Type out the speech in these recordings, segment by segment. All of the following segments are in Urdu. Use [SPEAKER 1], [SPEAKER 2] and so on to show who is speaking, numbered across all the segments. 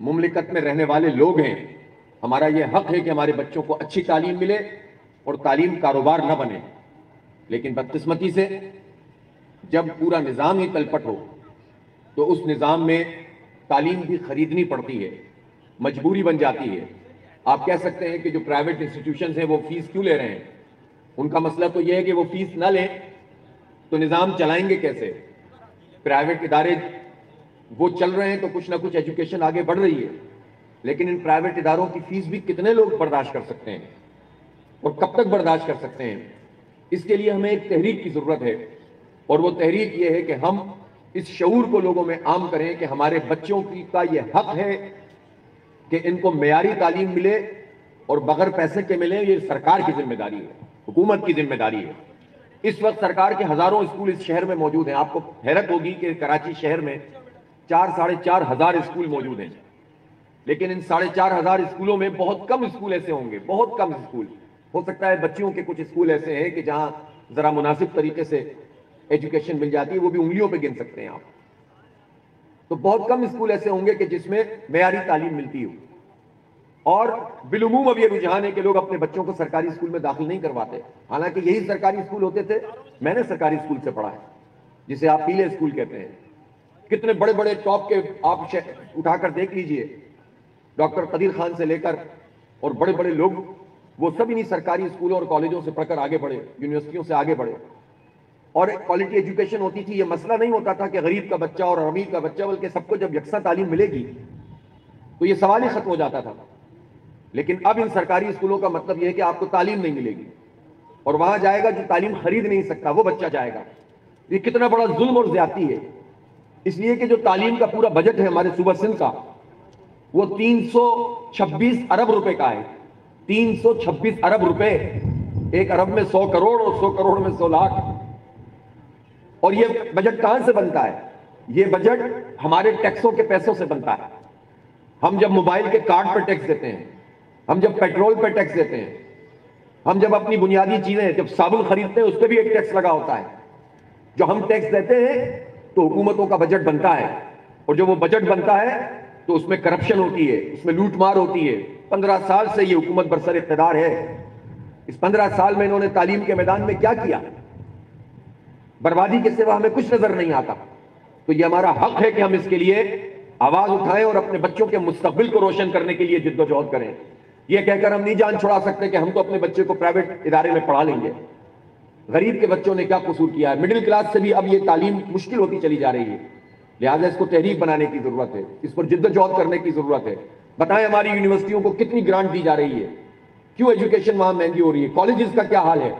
[SPEAKER 1] مملکت میں رہنے والے لوگ ہیں، ہمارا یہ حق ہے کہ ہمارے بچوں کو اچھی تعلیم ملے اور تعلیم کاروبار نہ بنے. لیکن بدقسمتی سے جب پورا نظام ہی تلپٹ ہو تو اس نظام میں تعلیم بھی خریدنی پڑتی ہے، مجبوری بن جاتی ہے. آپ کہہ سکتے ہیں کہ جو پرائیویٹ انسٹیٹیوشنز ہیں وہ فیس کیوں لے رہے ہیں؟ ان کا مسئلہ تو یہ ہے کہ وہ فیس نہ لیں تو نظام چلائیں گے کیسے؟ پرائیویٹ ادارے وہ چل رہے ہیں تو کچھ نہ کچھ ایجوکیشن آگے بڑھ رہی ہے، لیکن ان پرائیویٹ اداروں کی فیس بھی کتنے لوگ برداشت کر سکتے ہیں اور کب تک برداشت کر سکتے ہیں؟ اس کے لیے ہمیں ایک تحریک کی ضرورت ہے، اور وہ تحریک یہ ہے کہ ہم اس شعور کو لوگوں میں عام کریں کہ ہمارے بچوں کا یہ حق ہے کہ ان کو معیاری تعلیم ملے اور بغیر پیسے کے ملے. یہ سرکار کی ذمہ داری ہے، حکومت کی ذمہ داری ہے. اس وقت سرکار کے ہزاروں اسکول اس شہر میں موجود ہیں. آپ کو حیرت ہوگی کہ کراچی شہر میں 4-4.5 ہزار اسکول موجود ہیں، لیکن ان 4.5 ہزار اسکولوں میں بہت کم اسکول ایسے ہوں گے، بہت کم اسکول. ہو سکتا ہے بچیوں کے کچھ اسکول ایسے ہیں کہ جہاں ذرا مناسب طریقے سے ایجوکیشن مل جاتی ہے، وہ بھی انگلیوں پہ گن سکتے ہیں آپ. تو بہت کم اسکول ایسے ہوں گے کہ جس میں معیاری تعلیم ملتی ہو. اور بالعموم اب یہ رجحان ہے کہ لوگ اپنے بچوں کو سرکاری اسکول میں داخل نہیں کرواتے، حالانکہ یہی سرکاری اسکول ہوتے تھے. میں نے سرکاری اسکول سے پڑھا ہے، جسے آپ پیلے اسکول کہتے ہیں. کتنے بڑے بڑے ٹاپ کے آپ اٹھا کر دیکھ لیجئے، ڈاکٹر قدیر خان سے لے کر اور بڑے بڑے لوگ، وہ سب انہی سرکاری اسکولوں اور کالجوں سے پڑھ کر آگے بڑھے، یونیورسٹیوں سے آگے بڑھے. اور ایک کوالٹی ایجوکیشن ہوتی تھی. یہ مسئلہ نہیں ہوتا تھا کہ غریب کا بچہ اور امیر کا بچہ، بلکہ سب کو جب یکساں تعلیم ملے گی تو یہ سوال ہی ختم ہو جاتا تھا. لیکن اب ان سرکاری اسکولوں کا مطلب یہ ہے کہ آپ کو تعلیم نہیں ملے گی، اور وہاں جائے گا جو تعلیم خرید نہیں سکتا وہ بچہ جائے گا. یہ کتنا بڑا ظلم اور زیادتی ہے. اس لیے کہ جو تعلیم کا پورا بجٹ ہے ہمارے صوبہ سندھ کا، وہ 326 ارب روپے کا ہے. 326 ارب روپے. 1 ارب میں 100 کروڑ اور 100 کروڑ میں 100 لاکھ. اور یہ بجٹ کہاں سے بنتا ہے؟ یہ بجٹ ہمارے ٹیکسوں کے پیسوں سے بنتا ہے. ہم جب موبائل کے کارڈ پر ٹیکس دیتے ہیں، ہم جب پیٹرول پہ ٹیکس دیتے ہیں، ہم جب اپنی بنیادی چیزیں، جب صابن خریدتے ہیں اس پہ بھی ایک ٹیکس لگا ہوتا ہے. جو ہم ٹیکس دیتے ہیں تو حکومتوں کا بجٹ بنتا ہے، اور جو وہ بجٹ بنتا ہے تو اس میں کرپشن ہوتی ہے، اس میں لوٹ مار ہوتی ہے. 15 سال سے یہ حکومت برسر اقتدار ہے. اس 15 سال میں انہوں نے تعلیم کے میدان میں کیا کیا؟ بربادی کے سوا ہمیں کچھ نظر نہیں آتا. تو یہ ہمارا حق ہے کہ ہم اس کے لیے آواز اٹھائیں اور اپنے بچوں کے مستقبل کو روشن کرنے کے لیے جد و جہد کریں. یہ کہہ کر ہم نہیں جان چھڑا سکتے کہ ہم تو اپنے بچے کو پرائیویٹ ادارے میں پڑھا لیں گے. غریب کے بچوں نے کیا قصور کیا ہے؟ مڈل کلاس سے بھی اب یہ تعلیم مشکل ہوتی چلی جا رہی ہے. لہٰذا اس کو تحریک بنانے کی ضرورت ہے، اس پر جد و جہد کرنے کی ضرورت ہے. بتائیں ہماری یونیورسٹیوں کو کتنی گرانٹ دی جا رہی ہے، کیوں ایجوکیشن وہاں مہنگی ہو رہی ہے؟ کالجز کا کیا حال ہے؟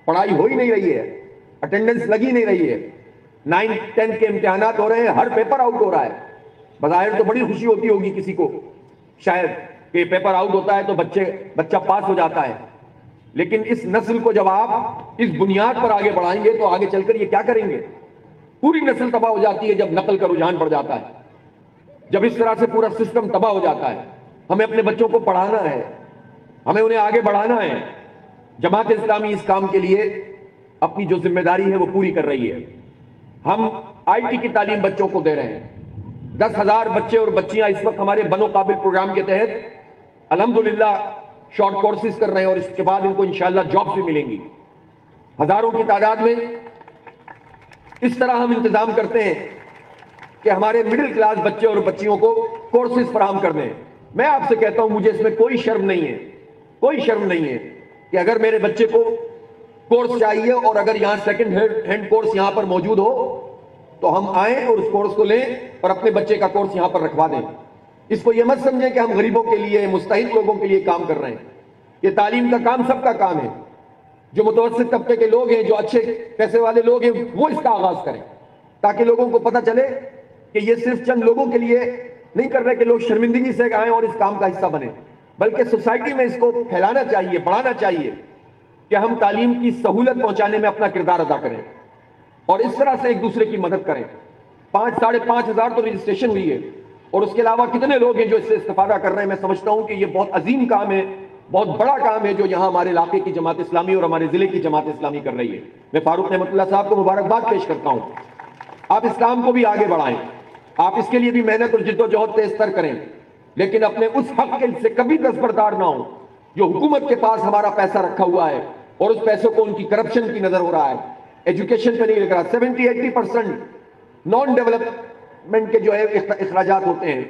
[SPEAKER 1] پڑھائی ہو ہی نہیں رہی ہے، اٹینڈنس لگی نہیں رہی ہے. 9th 10th کے امتحانات ہو رہے ہیں، ہر پیپر آؤٹ ہو رہا ہے. بظاہر تو بڑی خوشی ہوتی ہوگی کسی کو شاید کہ پیپر آؤٹ ہوتا ہے تو بچہ پاس ہو جاتا ہے. لیکن اس نسل کو جب آپ اس بنیاد پر آگے بڑھائیں گے تو آگے چل کر یہ کیا کریں گے؟ پوری نسل تباہ ہو جاتی ہے جب نقل کا رجحان بڑھ جاتا ہے، جب اس طرح سے پورا سسٹم تباہ ہو جاتا ہے. ہمیں اپنے بچوں کو پڑھانا ہے، ہمیں انہیں آگے بڑھانا ہے. جماعت اسلامی اس کام کے لیے اپنی جو ذمہ داری ہے وہ پوری کر رہی ہے. ہم IIT کی تعلیم بچوں کو دے رہے ہیں. 10,000 بچے اور بچیاں اس وقت ہمارے بنو قابل پروگرام کے تحت الحمدللہ شارٹ کورسز کر رہے ہیں، اور اس کے بعد ان کو انشاءاللہ جاب بھی ملیں گی. ہزاروں کی تعداد میں اس طرح ہم انتظام کرتے ہیں کہ ہمارے مڈل کلاس بچے اور بچیوں کو کورسز فراہم کر دیں. میں آپ سے کہتا ہوں مجھے اس میں کوئی شرم نہیں ہے، کوئی شرم نہیں ہے کہ اگر میرے بچے کو کورس چاہیے اور اگر یہاں سیکنڈ ہینڈ کورس یہاں پر موجود ہو تو ہم آئیں اور اس کورس کو لیں اور اپنے بچے کا کورس یہاں پر رکھوا دیں. اس کو یہ مت سمجھیں کہ ہم غریبوں کے لیے، مستحق لوگوں کے لیے کام کر رہے ہیں. یہ تعلیم کا کام سب کا کام ہے. جو متوسط طبقے کے لوگ ہیں، جو اچھے پیسے والے لوگ ہیں، وہ اس کا آغاز کریں تاکہ لوگوں کو پتہ چلے کہ یہ صرف چند لوگوں کے لیے نہیں کر رہے کہ لوگ شرمندگی سے آئیں اور اس کام کا حصہ بنیں، بلکہ سوسائٹی میں اس کو پھیلانا چاہیے، بڑھانا چاہیے کہ ہم تعلیم کی سہولت پہنچانے میں اپنا کردار ادا کریں اور اس طرح سے ایک دوسرے کی مدد کریں. 5-5.5 ہزار تو رجسٹریشن ہوئی ہے، اور اس کے علاوہ کتنے لوگ ہیں جو اس سے استفادہ کر رہے ہیں. میں سمجھتا ہوں کہ یہ بہت عظیم کام ہے، بہت بڑا کام ہے جو یہاں ہمارے علاقے کی جماعت اسلامی اور ہمارے ضلع کی جماعت اسلامی کر رہی ہے. میں فاروق نعمت اللہ صاحب کو مبارکباد پیش کرتا ہوں. آپ اس کام کو بھی آگے بڑھائیں، آپ اس کے لیے بھی محنت اور جد و جہد تیز تر کریں. لیکن اپنے اس حق کے سے کبھی دستبردار نہ ہو جو حکومت کے پاس ہمارا پیسہ رکھا ہوا ہے اور اس پیسوں کو ان کی کرپشن کی نظر ہو رہا ہے، ایجوکیشن پہ نہیں لگ رہا۔ 70-80% نان ڈیولپمنٹ کے جو ہے اخراجات ہوتے ہیں،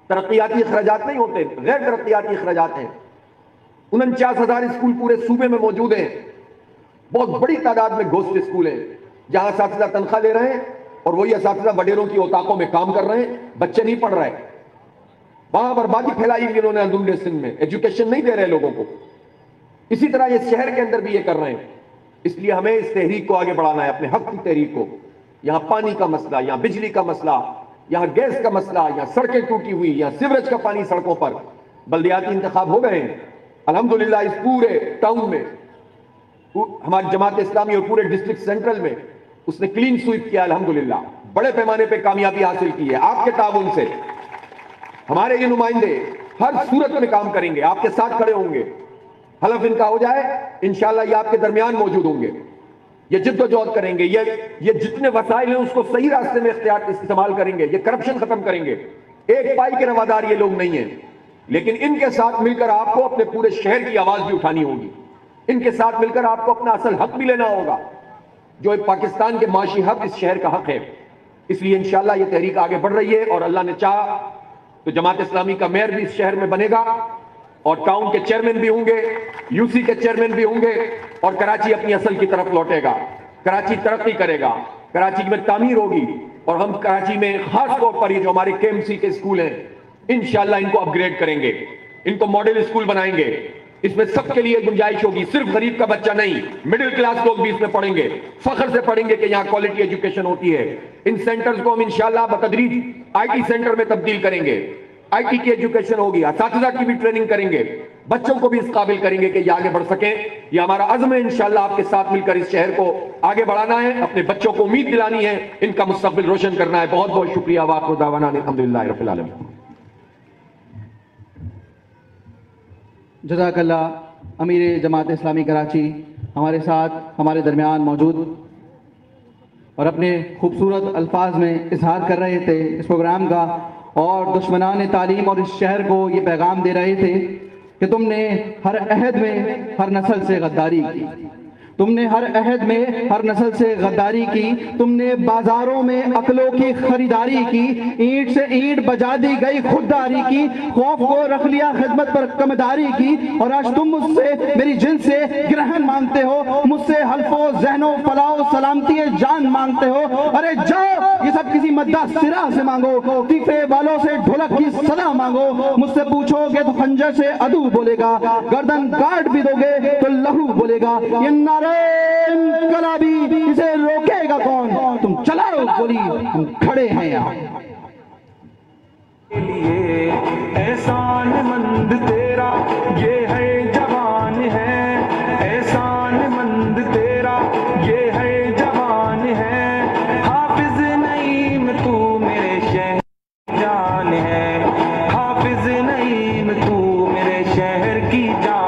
[SPEAKER 1] ترقیاتی اخراجات نہیں ہوتے، غیر ترقیاتی اخراجات ہیں۔ 49,000 اسکول پورے صوبے میں موجود ہیں، بہت بڑی تعداد میں گھوسٹ اسکول ہیں جہاں اساتذہ تنخواہ لے رہے ہیں اور وہی اساتذہ وڈیروں کی اوطاقوں میں کام کر رہے ہیں، بچے نہیں پڑھ رہے، وہاں بربادی پھیلائی ہوئی انہوں نے اندرون سندھ میں، ایجوکیشن نہیں دے رہے لوگوں کو۔ اسی طرح یہ شہر کے اندر بھی یہ کر رہے ہیں۔ اس لیے ہمیں اس تحریک کو آگے بڑھانا ہے، اپنے حق کی تحریک کو۔ یہاں پانی کا مسئلہ، یہاں بجلی کا مسئلہ، یہاں گیس کا مسئلہ، یہاں سڑکیں ٹوٹی ہوئی، یہاں سیوریج کا پانی سڑکوں پر۔ بلدیاتی انتخاب ہو گئے ہیں الحمدللہ، اس پورے ٹاؤن میں ہماری جماعت اسلامی اور پورے ڈسٹرکٹ سینٹرل میں اس نے کلین سویپ کیا الحمدللہ، بڑے پیمانے پہ کامیابی حاصل کی ہے آپ کے تعاون سے۔ ہمارے یہ نمائندے ہر صورت میں کام کریں گے، آپ کے ساتھ کھڑے ہوں گے، حلف ان کا ہو جائے انشاءاللہ یہ آپ کے درمیان موجود ہوں گے، یہ جد و جہد کریں گے، یہ جتنے وسائل ہیں اس کو صحیح راستے میں استعمال کریں گے، یہ کرپشن ختم کریں گے۔ ایک پائی کے روادار یہ لوگ نہیں ہیں، لیکن ان کے ساتھ مل کر آپ کو اپنے پورے شہر کی آواز بھی اٹھانی ہوگی، ان کے ساتھ مل کر آپ کو اپنا اصل حق بھی لینا ہوگا جو پاکستان کے معاشی حق اس شہر کا حق ہے۔ اس لیے انشاءاللہ یہ تحریک آگے بڑھ رہی ہے اور اللہ نے چاہا تو جماعت اسلامی کا میئر بھی اس شہر میں بنے گا اور ٹاؤن کے چیئرمین بھی ہوں گے، یو سی کے چیئرمین بھی ہوں گے، اور کراچی اپنی اصل کی طرف لوٹے گا، کراچی ترقی کرے گا، کراچی میں تعمیر ہوگی، اور ہم کراچی میں خاص طور پر یہ جو ہمارے کے ایم سی کے اسکول ہیں انشاءاللہ ان کو اپ گریڈ کریں گے، ان کو ماڈل اسکول بنائیں گے، اس میں سب کے لیے گنجائش ہوگی، صرف غریب کا بچہ نہیں، مڈل کلاس لوگ بھی اس میں پڑھیں گے، فخر سے پڑھیں گے کہ یہاں کوالٹی ایجوکیشن ہوتی ہے۔ ان سینٹرز کو ہم انشاءاللہ بتدریج آئی ٹی سینٹر میں تبدیل کریں گے، آئی ٹی کی ایجوکیشن ہوگی، اساتذہ کی بھی ٹریننگ کریں گے، بچوں کو بھی اس قابل کریں گے کہ یہ آگے بڑھ سکیں۔ یہ ہمارا عزم ہے انشاءاللہ آپ کے ساتھ مل کر اس شہر کو آگے بڑھانا ہے، اپنے بچوں کو امید دلانی ہے، ان کا مستقبل روشن کرنا ہے۔ بہت بہت شکریہ، وآخر دعوانا الحمدللہ رب العالمین۔
[SPEAKER 2] جزاک اللہ۔ امیر جماعت اسلامی کراچی ہمارے ساتھ ہمارے درمیان موجود اور اپنے خوبصورت الفاظ میں اظہار کر رہے تھے اس پروگرام کا، اور دشمنان تعلیم اور اس شہر کو یہ پیغام دے رہے تھے کہ تم نے ہر عہد میں ہر نسل سے غداری کی، تم نے ہر عہد میں ہر نسل سے غداری کی، تم نے بازاروں میں عقلوں کی خریداری کی، اینٹ سے اینٹ بجا دی گئی خودداری کی، خوف کو رکھ لیا خدمت پر کمداری کی، اور آج تم مجھ سے میری جن سے گرہن مانگتے ہو، مجھ سے حلف و ذہن و فلاح و سلامتی جان مانگتے ہو۔ ارے جاؤ یہ سب کسی مدہ سرا سے مانگو، تیفے والوں سے ڈھولک کی صدا مانگو، مجھ سے پوچھو گے تو خنجر سے عدو بولے گا، گردن کاٹ بھی دو گے تو لہو بولے گا، یہ نعرہ انقلابی اسے روکے گا کون، تم چلاؤ گولی ہم کھڑے ہیں یہاں۔
[SPEAKER 3] احسان مند تیرا یہ ہے جوان ہے، احسان مند تیرا یہ ہے جوان ہے، حافظ نعیم تو میرے شہر جان ہے، حافظ نعیم تو میرے شہر کی جان